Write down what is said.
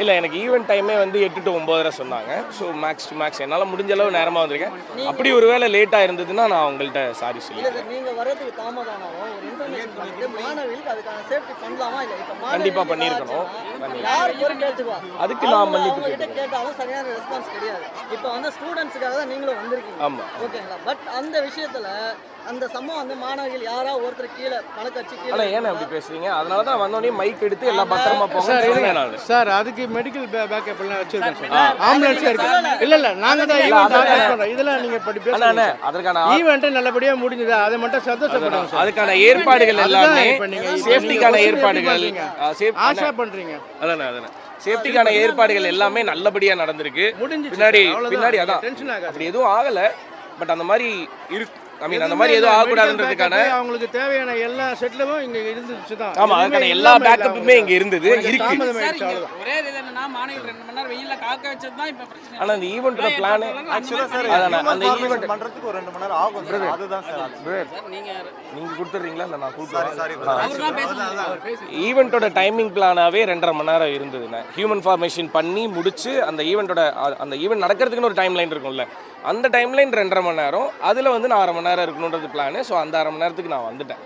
இல்லை எனக்கு ஈவெண்ட் டைமே வந்து 8 to 9 சொன்னாங்க. ஸோ மேக்ஸ் டு மேக்ஸ் என்னால் முடிஞ்ச அளவு நேரமாக வந்திருக்கேன். அப்படி ஒரு வேளை லேட்டாக இருந்ததுன்னா நான் உங்கள்கிட்ட சாரி சொல்லிடுறேன். நீங்கள் வரதுக்கு தாமதமாகும் ஒரு இன்ஃபர்மேஷன் பண்ணிட்டு மாணவர்களுக்கு அதுக்கான சேஃப்டி பண்ணலாமா இல்லை இப்போ கண்டிப்பாக பண்ணியிருக்கணும். யார் ஒரு கேட்டுக்குவா அதுக்கு நான் மன்னிப்பு கிட்ட கேட்டாலும் சரியான ரெஸ்பான்ஸ் கிடையாது. இப்போ வந்து ஸ்டூடெண்ட்ஸுக்காக தான் நீங்களும் வந்திருக்கீங்க. ஆமாம் ஓகேங்களா. பட் அந்த விஷயத்தில் அந்த சம்பவம் வந்து மாணவர்கள் யாரா ஒருத்தர் கீழே பணக்கட்சி கீழே ஆனால் ஏன் அப்படி பேசுறீங்க? அதனால தான் வந்தோடனே மைக் எடுத்து எல்லாம் பத்திரமா போங்க சார். அதுக்கு மெடிக்கல் பேக்கப் எல்லாம் வச்சிருக்கேன் சார். ஆம்புலன்ஸ் இருக்கு. இல்ல நாங்க தான் ஈவென்ட் ஆர்கனைஸ் பண்றோம். இதெல்லாம் நீங்க படி பேசுங்க. அதற்கான ஈவென்ட் நல்லபடியா முடிஞ்சது. அதை மட்டும் சந்தோஷப்படுங்க சார். அதுக்கான ஏற்பாடுகள் எல்லாமே சேஃப்டிக்கான ஏற்பாடுகள் ஆஷா பண்றீங்க. அதானே சேஃப்டிக்கான ஏற்பாடுகள் எல்லாமே நல்லபடியா நடந்திருக்கு. பின்னாடி அதான் அப்படி எதுவும் ஆகல. பட் அந்த மாதிரி இருக்கு. அந்த மாதிரி எதுவும் ஆகக்கூடாதுன்றதுக்கான அவங்களுக்கு தேவையான எல்லா செட்டிலும் இங்க இருந்துச்சு தான். ஆமா, அதுக்கான எல்லா பேக்கப்புமே இங்க இருந்தது இருக்கு. ஒரே இது என்னன்னா மாணவர்கள் 2 மணி நேரம் வெயில்ல காக்க வச்சது தான் இப்ப பிரச்சனை. ஆனா அந்த ஈவென்ட்டோட பிளான் ஆக்சுவலா சார் அந்த ஈவென்ட் பண்றதுக்கு ஒரு 2 மணி நேரம் ஆகும் சார். அதுதான் சார். நீங்க கொடுத்துறீங்களா இல்ல நான் கொடுத்துறேன். அவர் தான் பேசுறாரு. ஈவென்ட்டோட டைமிங் பிளானாவே 2.5 மணி நேரம் இருந்ததுன்னா ஹியூமன் ஃபார்மேஷன் பண்ணி முடிச்சு அந்த ஈவென்ட் நடக்கிறதுக்குன்னு ஒரு டைம் லைன் இருக்கும்ல, அந்த டைம் லைன் 2.5 மணி நேரம். அதில் வந்து நான் 1/2 மணி நேரம் இருக்கணுன்றது பிளானு. ஸோ அந்த 1/2 மணி நேரத்துக்கு நான் வந்துட்டேன்.